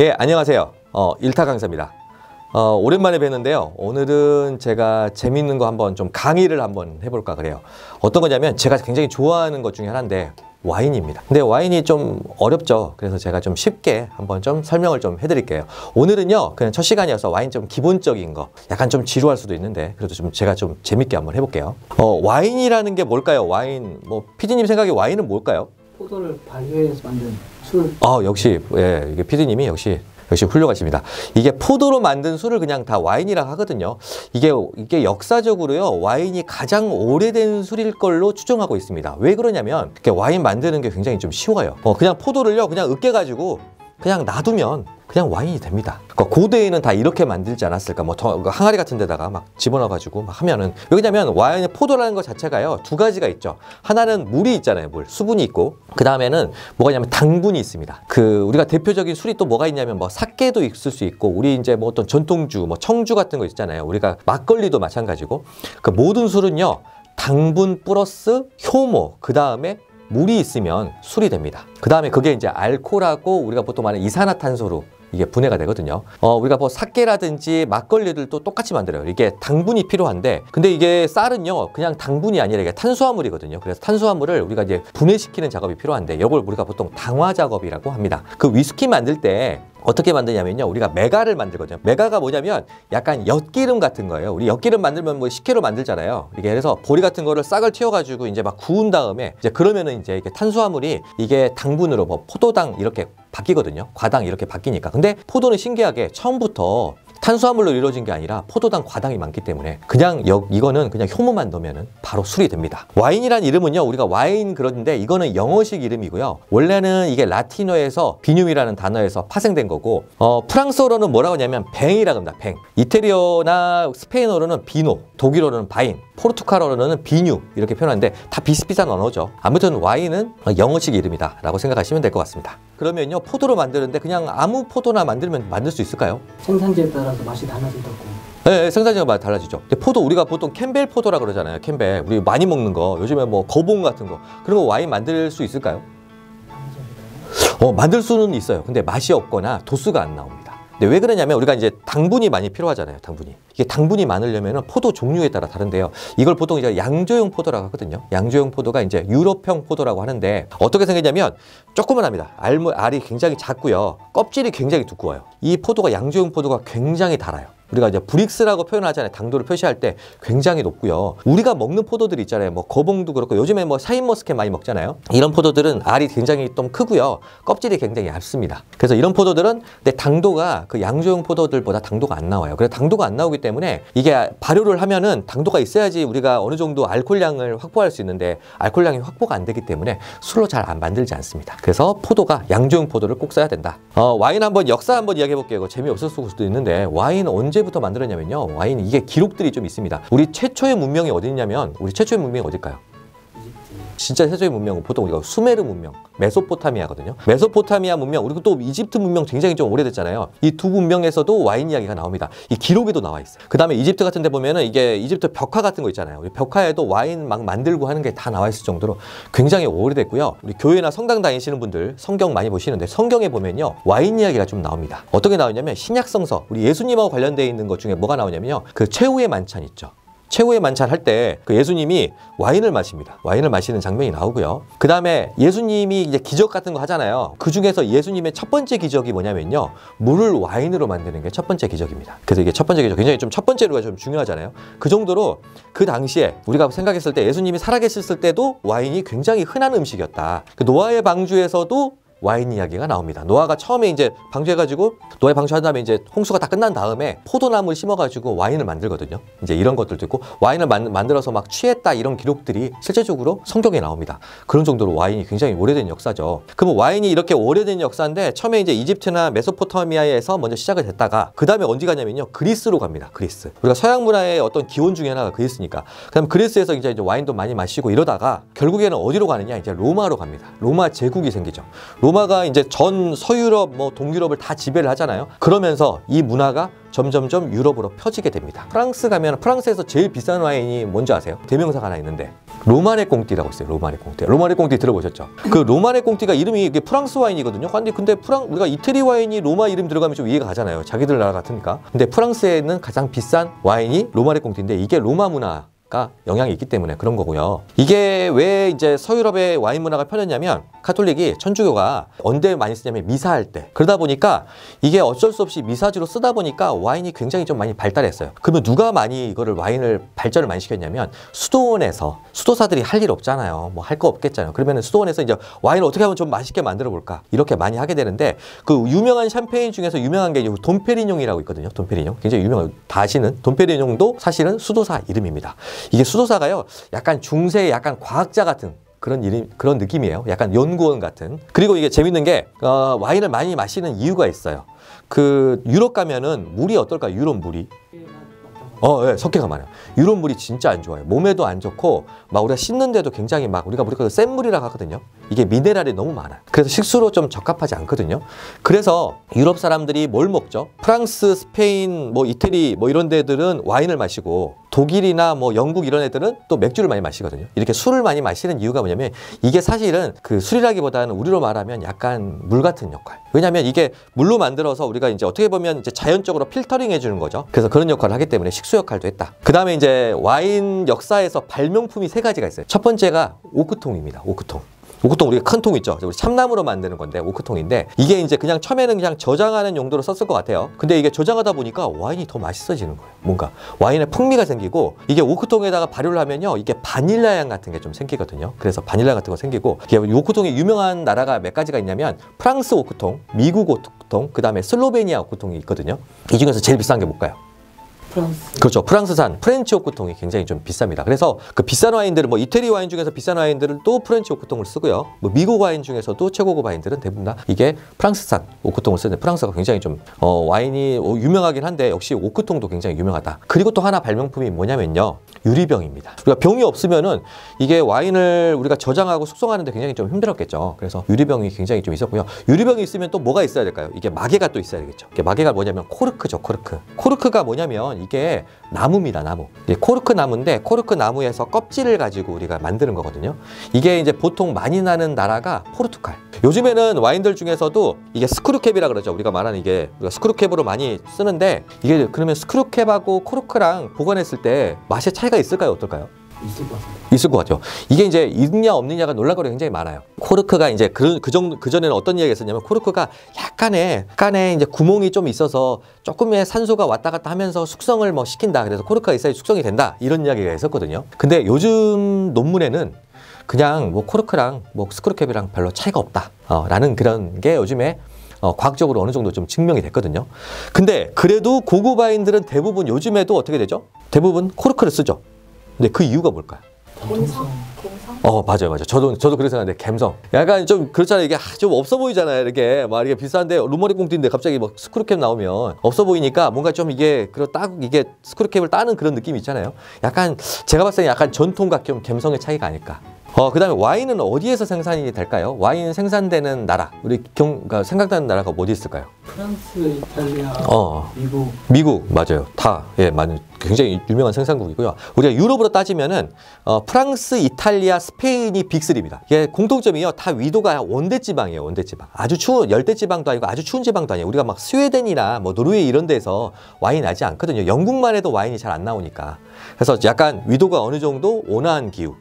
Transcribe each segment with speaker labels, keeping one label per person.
Speaker 1: 예, 안녕하세요. 일타 강사입니다. 오랜만에 뵀는데요. 오늘은 제가 재밌는 거 한번 좀 강의를 한번 해볼까 그래요. 어떤 거냐면 제가 굉장히 좋아하는 것 중에 하나인데 와인입니다. 근데 와인이 좀 어렵죠. 그래서 제가 좀 쉽게 한번 좀 설명을 좀 해드릴게요. 오늘은요, 그냥 첫 시간이어서 와인 좀 기본적인 거, 약간 좀 지루할 수도 있는데 그래도 좀 제가 좀 재밌게 한번 해볼게요. 와인이라는 게 뭘까요? 와인, PD님 생각에 와인은 뭘까요?
Speaker 2: 포도를 발효해서 만든 술.
Speaker 1: 역시, 예, 이게 PD님이 역시 훌륭하십니다. 이게 포도로 만든 술을 그냥 다 와인이라고 하거든요. 이게 역사적으로요, 와인이 가장 오래된 술일 걸로 추정하고 있습니다. 왜 그러냐면, 와인 만드는 게 굉장히 좀 쉬워요. 그냥 포도를요, 그냥 으깨가지고 그냥 놔두면 그냥 와인이 됩니다. 그러니까 고대에는 다 이렇게 만들지 않았을까? 항아리 같은 데다가 막 집어넣어가지고 막 하면은. 왜냐면 와인의 포도라는 것 자체가요, 두 가지가 있죠. 하나는 물이 있잖아요, 물. 수분이 있고. 그 다음에는 뭐가 있냐면 당분이 있습니다. 우리가 대표적인 술이 또 뭐가 있냐면 사케도 있을 수 있고, 우리 이제 어떤 전통주, 청주 같은 거 있잖아요. 우리가 막걸리도 마찬가지고. 그 모든 술은요, 당분 플러스 효모, 그 다음에 물이 있으면 술이 됩니다. 그 다음에 그게 이제 알코올하고 우리가 보통 말하는 이산화탄소로 이게 분해가 되거든요. 우리가 사케라든지 막걸리들도 똑같이 만들어요. 이게 당분이 필요한데, 근데 이게 쌀은요, 그냥 당분이 아니라 이게 탄수화물이거든요. 그래서 탄수화물을 우리가 이제 분해시키는 작업이 필요한데, 이걸 우리가 보통 당화 작업이라고 합니다. 그 위스키 만들 때 어떻게 만드냐면요, 우리가 메가를 만들거든요. 메가가 뭐냐면 약간 엿기름 같은 거예요. 우리 엿기름 만들면 식혜로 만들잖아요. 이게 그래서 보리 같은 거를 싹을 튀어가지고 이제 막 구운 다음에 이제 그러면은 이제 이게 탄수화물이 이게 당분으로 포도당 이렇게 바뀌거든요. 과당 이렇게 바뀌니까. 근데 포도는 신기하게 처음부터 탄수화물로 이루어진 게 아니라 포도당 과당이 많기 때문에 이거는 그냥 효모만 넣으면 바로 술이 됩니다. 와인이란 이름은요, 우리가 와인 그런데 이거는 영어식 이름이고요. 원래는 이게 라틴어에서 비뇽이라는 단어에서 파생된 거고, 프랑스어로는 뭐라고 하냐면 뱅이라고 합니다. 뱅. 이태리어나 스페인어로는 비노, 독일어로는 바인, 포르투갈어로는 비뉴 이렇게 표현하는데 다 비슷비슷한 언어죠. 아무튼 와인은 영어식 이름이다 라고 생각하시면 될 것 같습니다. 그러면요, 포도로 만드는데 그냥 아무 포도나 만들 수 있을까요?
Speaker 2: 생산지에 따라서 맛이 달라진다고.
Speaker 1: 네, 생산지가 달라지죠. 근데 포도, 우리가 보통 캠벨 포도라 그러잖아요. 캠벨. 우리 많이 먹는 거, 요즘에 거봉 같은 거, 그런 거 와인 만들 수 있을까요? 만들 수는 있어요. 근데 맛이 없거나 도수가 안 나옵니다. 근데 왜 그러냐면 우리가 이제 당분이 많이 필요하잖아요. 당분이. 이게 당분이 많으려면 포도 종류에 따라 다른데요. 이걸 보통 이제 양조용 포도라고 하거든요. 양조용 포도가 이제 유럽형 포도라고 하는데, 어떻게 생겼냐면 조그만합니다. 알이 굉장히 작고요. 껍질이 굉장히 두꺼워요. 이 포도가 양조용 포도가 굉장히 달아요. 우리가 이제 브릭스라고 표현하잖아요. 당도를 표시할 때 굉장히 높고요. 우리가 먹는 포도들이 있잖아요. 거봉도 그렇고, 요즘에 샤인머스켓 많이 먹잖아요. 이런 포도들은 알이 굉장히 좀 크고요. 껍질이 굉장히 얇습니다. 그래서 이런 포도들은 당도가 그 양조용 포도들보다 당도가 안 나와요. 그래서 당도가 안 나오기 때문에 이게 발효를 하면은 당도가 있어야지 우리가 어느 정도 알코올량을 확보할 수 있는데, 알코올량이 확보가 안 되기 때문에 술로 잘 안 만들지 않습니다. 그래서 포도가 양조용 포도를 꼭 써야 된다. 와인 역사 한번 이야기해 볼게요. 재미없을 수도 있는데, 와인 언제부터 만들었냐면요, 와인 이게 기록들이 좀 있습니다. 우리 최초의 문명이 어디 있냐면, 우리 최초의 문명이 어딜까요? 진짜 최초의 문명은 보통 우리가 수메르 문명, 메소포타미아거든요. 메소포타미아 문명, 그리고 또 이집트 문명 굉장히 좀 오래됐잖아요. 이 두 문명에서도 와인 이야기가 나옵니다. 이 기록에도 나와 있어요. 그 다음에 이집트 같은 데 보면은 이게 이집트 벽화 같은 거 있잖아요. 우리 벽화에도 와인 막 만들고 하는 게 다 나와 있을 정도로 굉장히 오래됐고요. 우리 교회나 성당 다니시는 분들 성경 많이 보시는데, 성경에 보면요, 와인 이야기가 좀 나옵니다. 어떻게 나오냐면 신약성서, 우리 예수님하고 관련되어 있는 것 중에 뭐가 나오냐면요, 그 최후의 만찬 있죠. 최후의 만찬 할 때 그 예수님이 와인을 마십니다. 와인을 마시는 장면이 나오고요. 그 다음에 예수님이 이제 기적 같은 거 하잖아요. 그 중에서 예수님의 첫 번째 기적이 뭐냐면요, 물을 와인으로 만드는 게 첫 번째 기적입니다. 그래서 이게 첫 번째 기적, 굉장히 좀 첫 번째로가 좀 중요하잖아요. 그 정도로 그 당시에 우리가 생각했을 때 예수님이 살아계셨을 때도 와인이 굉장히 흔한 음식이었다. 그 노아의 방주에서도 와인 이야기가 나옵니다. 노아가 처음에 이제 방주해가지고, 노아의 방주한 다음에 이제 홍수가 다 끝난 다음에 포도나무를 심어가지고 와인을 만들거든요. 이제 이런 것들도 있고, 와인을 만들어서 막 취했다, 이런 기록들이 실제적으로 성경에 나옵니다. 그런 정도로 와인이 굉장히 오래된 역사죠. 그럼 와인이 이렇게 오래된 역사인데, 처음에 이제 이집트나 메소포타미아에서 먼저 시작을 했다가, 그 다음에 어디 가냐면요, 그리스로 갑니다. 그리스. 우리가 서양 문화의 어떤 기원 중에 하나가 그리스니까. 그다음 그리스에서 이제 와인도 많이 마시고 이러다가 결국에는 어디로 가느냐, 이제 로마로 갑니다. 로마 제국이 생기죠. 로마가 이제 전 서유럽, 동유럽을 다 지배를 하잖아요. 그러면서 이 문화가 점점점 유럽으로 펴지게 됩니다. 프랑스 가면 프랑스에서 제일 비싼 와인이 뭔지 아세요? 대명사가 하나 있는데 로마네 꽁띠라고 있어요. 로마네 꽁띠. 로마네 꽁띠 들어보셨죠? 그 로마네 꽁띠가 이름이 이게 프랑스 와인이거든요. 근데 우리가 이태리 와인이 로마 이름 들어가면 좀 이해가 가잖아요. 자기들 나라 같으니까. 근데 프랑스에 있는 가장 비싼 와인이 로마네 꽁띠인데 이게 로마 문화 영향이 있기 때문에 그런 거고요. 이게 왜 이제 서유럽의 와인 문화가 편했냐면 카톨릭이 천주교가 언제 많이 쓰냐면 미사할 때. 그러다 보니까 이게 어쩔 수 없이 미사주로 쓰다 보니까 와인이 굉장히 좀 많이 발달했어요. 그러면 누가 많이 이거를 와인을 발전을 많이 시켰냐면 수도원에서. 수도사들이 할 일 없잖아요. 뭐 할 거 없겠잖아요. 그러면 수도원에서 이제 와인을 어떻게 하면 좀 맛있게 만들어 볼까 이렇게 많이 하게 되는데 그 유명한 샴페인 중에서 유명한 게 돈페리뇽이라고 있거든요. 돈페리뇽 굉장히 유명한 다 아시는 돈페리뇽도 사실은 수도사 이름입니다. 이게 수도사가요, 약간 중세, 약간 과학자 같은 그런 느낌이에요. 약간 연구원 같은. 그리고 이게 재밌는 게 와인을 많이 마시는 이유가 있어요. 그 유럽 가면은 물이 어떨까? 유럽 물이. 예, 석회가 많아요. 유럽 물이 진짜 안 좋아요. 몸에도 안 좋고 막 우리가 씻는데도 굉장히 막 우리가 센 물이라고 하거든요. 이게 미네랄이 너무 많아요. 그래서 식수로 좀 적합하지 않거든요. 그래서 유럽 사람들이 뭘 먹죠? 프랑스, 스페인, 뭐 이태리 뭐 이런 데들은 와인을 마시고 독일이나 뭐 영국 이런 애들은 또 맥주를 많이 마시거든요. 이렇게 술을 많이 마시는 이유가 뭐냐면 이게 사실은 그 술이라기보다는 우리로 말하면 약간 물 같은 역할. 왜냐하면 이게 물로 만들어서 우리가 이제 어떻게 보면 이제 자연적으로 필터링 해주는 거죠. 그래서 그런 역할을 하기 때문에 식수 역할도 했다. 그 다음에 이제 와인 역사에서 발명품이 3가지가 있어요. 첫 번째가 오크통입니다. 오크통. 오크통 우리가 큰 통 있죠. 우리 참나무로 만드는 건데 오크통인데 이게 이제 그냥 처음에는 그냥 저장하는 용도로 썼을 것 같아요. 근데 이게 저장하다 보니까 와인이 더 맛있어지는 거예요. 뭔가 와인에 풍미가 생기고 이게 오크통에다가 발효를 하면요 이게 바닐라 향 같은 게 좀 생기거든요. 그래서 바닐라 같은 거 생기고 이게 오크통이 유명한 나라가 몇 가지가 있냐면 프랑스 오크통, 미국 오크통, 그 다음에 슬로베니아 오크통이 있거든요. 이 중에서 제일 비싼 게 뭘까요?
Speaker 2: 프랑스.
Speaker 1: 그렇죠. 프랑스산 프렌치 오크통이 굉장히 좀 비쌉니다. 그래서 그 비싼 와인들은 뭐 이태리 와인 중에서 비싼 와인들은 또 프렌치 오크통을 쓰고요. 뭐 미국 와인 중에서도 최고급 와인들은 대부분 다 이게 프랑스산 오크통을 쓰는데 프랑스가 굉장히 좀 와인이 유명하긴 한데 역시 오크통도 굉장히 유명하다. 그리고 또 하나 발명품이 뭐냐면요. 유리병입니다. 우리가 병이 없으면은 이게 와인을 우리가 저장하고 숙성하는데 굉장히 좀 힘들었겠죠. 그래서 유리병이 굉장히 좀 있었고요. 유리병이 있으면 또 뭐가 있어야 될까요? 이게 마개가 또 있어야 되겠죠. 이게 마개가 뭐냐면 코르크죠. 코르크. 코르크가 뭐냐면 이게 나무입니다. 나무. 코르크 나무인데 코르크 나무에서 껍질을 가지고 우리가 만드는 거거든요. 이게 이제 보통 많이 나는 나라가 포르투갈. 요즘에는 와인들 중에서도 이게 스크루캡이라 그러죠. 우리가 말하는 이게 우리가 스크루캡으로 많이 쓰는데 이게 그러면 스크루캡하고 코르크랑 보관했을 때 맛의 차이가 있을까요? 어떨까요?
Speaker 2: 있을 것 같습니다.
Speaker 1: 있을 것 같죠. 이게 이제 있냐 없느냐가 논란거리가 굉장히 많아요. 코르크가 이제 그전에는 어떤 이야기가 있었냐면 코르크가 약간의 이제 구멍이 좀 있어서 조금의 산소가 왔다 갔다 하면서 숙성을 뭐 시킨다. 그래서 코르크가 있어야 숙성이 된다. 이런 이야기가 있었거든요. 근데 요즘 논문에는 그냥 뭐 코르크랑 뭐 스크루캡이랑 별로 차이가 없다. 라는 그런 게 요즘에 과학적으로 어느 정도 좀 증명이 됐거든요. 근데 그래도 고급 와인들은 대부분 요즘에도 어떻게 되죠? 대부분 코르크를 쓰죠. 근데 그 이유가 뭘까요?
Speaker 3: 갬성?
Speaker 1: 맞아요. 저도 그래서 생각하는데 갬성. 약간 좀 그렇잖아요. 이게 좀 없어 보이잖아요. 이렇게 막 이게 비싼데 루머리 꽁띠인데 갑자기 막 스크루캡 나오면 없어 보이니까 뭔가 좀 이게 이게 스크루캡을 따는 그런 느낌이 있잖아요. 약간 제가 봤을 때 약간 전통과 좀 갬성의 차이가 아닐까. 그다음에 와인은 어디에서 생산이 될까요? 와인 생산되는 나라. 그러니까 생각나는 나라가 어디 있을까요?
Speaker 2: 프랑스, 이탈리아, 미국.
Speaker 1: 미국 맞아요. 다 많은 굉장히 유명한 생산국이고요. 우리가 유럽으로 따지면은 프랑스, 이탈리아, 스페인이 빅3입니다. 이게 공통점이요. 다 위도가 원대지방이에요. 원대지방. 아주 추운 열대지방도 아니고 아주 추운 지방도 아니에요. 우리가 막 스웨덴이나 뭐 노르웨이 이런 데서 와인이 나지 않거든요. 영국만 해도 와인이 잘 안 나오니까. 그래서 약간 위도가 어느 정도 온화한 기후.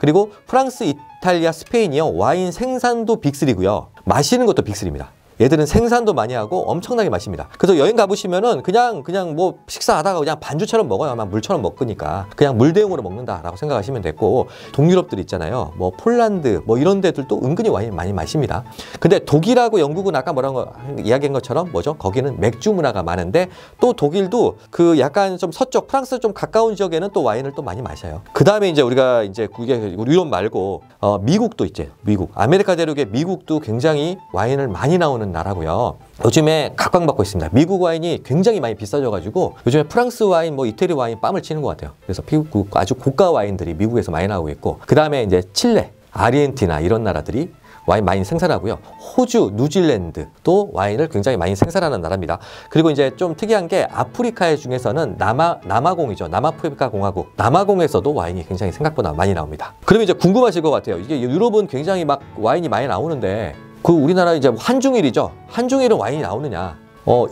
Speaker 1: 그리고 프랑스, 이탈리아, 스페인이요. 와인 생산도 빅3고요. 마시는 것도 빅3입니다. 얘들은 생산도 많이 하고 엄청나게 마십니다. 그래서 여행 가보시면은 그냥 뭐 식사하다가 그냥 반주처럼 먹어요. 막 물처럼 먹으니까 그냥 물 대용으로 먹는다라고 생각하시면 됐고, 동유럽들 있잖아요. 뭐 폴란드 뭐 이런 데들도 은근히 와인 많이 마십니다. 근데 독일하고 영국은 아까 이야기한 것처럼 뭐죠? 거기는 맥주 문화가 많은데 또 독일도 그 약간 좀 서쪽 프랑스 좀 가까운 지역에는 또 와인을 또 많이 마셔요. 그 다음에 이제 우리가 이제 유럽 말고 미국도 있죠. 미국 아메리카 대륙의 미국도 굉장히 와인을 많이 나오는 나라고요. 요즘에 각광받고 있습니다. 미국 와인이 굉장히 많이 비싸져가지고 요즘에 프랑스 와인, 뭐 이태리 와인 뺨을 치는 것 같아요. 그래서 아주 고가 와인들이 미국에서 많이 나오고 있고, 그 다음에 이제 칠레, 아르헨티나 이런 나라들이 와인 많이 생산하고요. 호주, 뉴질랜드도 와인을 굉장히 많이 생산하는 나라입니다. 그리고 이제 좀 특이한 게 아프리카 중에서는 남아공이죠. 남아프리카 공화국. 남아공에서도 와인이 굉장히 생각보다 많이 나옵니다. 그러면 이제 궁금하실 것 같아요. 이게 유럽은 굉장히 막 와인이 많이 나오는데 그 우리나라 이제 한중일이죠. 한중일은 와인이 나오느냐?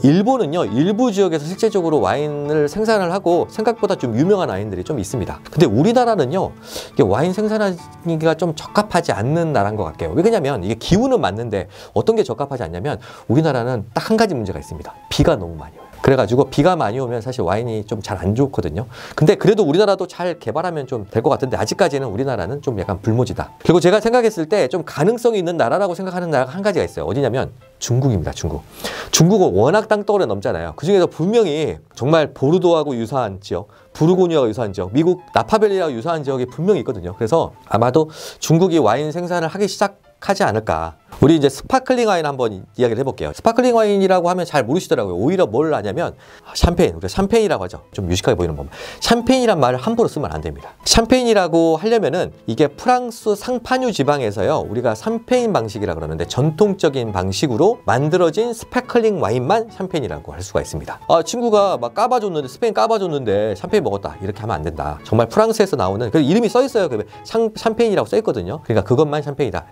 Speaker 1: 일본은요, 일부 지역에서 실제적으로 와인을 생산을 하고 생각보다 좀 유명한 와인들이 좀 있습니다. 근데 우리나라는요, 이게 와인 생산하기가 좀 적합하지 않는 나라인 것 같아요. 왜냐면 이게 기후는 맞는데 어떤 게 적합하지 않냐면 우리나라는 딱 한 가지 문제가 있습니다. 비가 너무 많이 와요. 그래가지고 비가 많이 오면 사실 와인이 좀 잘 안 좋거든요. 근데 그래도 우리나라도 잘 개발하면 좀 될 것 같은데 아직까지는 우리나라는 좀 약간 불모지다. 그리고 제가 생각했을 때 좀 가능성이 있는 나라라고 생각하는 나라가 한 가지가 있어요. 어디냐면 중국입니다. 중국은 워낙 땅덩어리 넘잖아요. 그중에서 분명히 정말 보르도하고 유사한 지역, 부르고뉴하고 유사한 지역, 미국 나파밸리하고 유사한 지역이 분명히 있거든요. 그래서 아마도 중국이 와인 생산을 하기 시작하지 않을까. 우리 이제 스파클링 와인 한번 이야기를 해볼게요. 스파클링 와인이라고 하면 잘 모르시더라고요. 오히려 뭘 아냐면 샴페인, 우리가 샴페인이라고 하죠. 좀 유식하게 보이는 법. 샴페인이란 말을 함부로 쓰면 안 됩니다. 샴페인이라고 하려면은 이게 프랑스 상파뉴 지방에서요, 우리가 샴페인 방식이라 그러는데 전통적인 방식으로 만들어진 스파클링 와인만 샴페인이라고 할 수가 있습니다. 친구가 막 까봐줬는데, 스페인 까봐줬는데 샴페인 먹었다, 이렇게 하면 안 된다. 정말 프랑스에서 나오는 그 이름이 써 있어요. 샴페인이라고 써 있거든요. 그러니까 그것만 샴페인이다.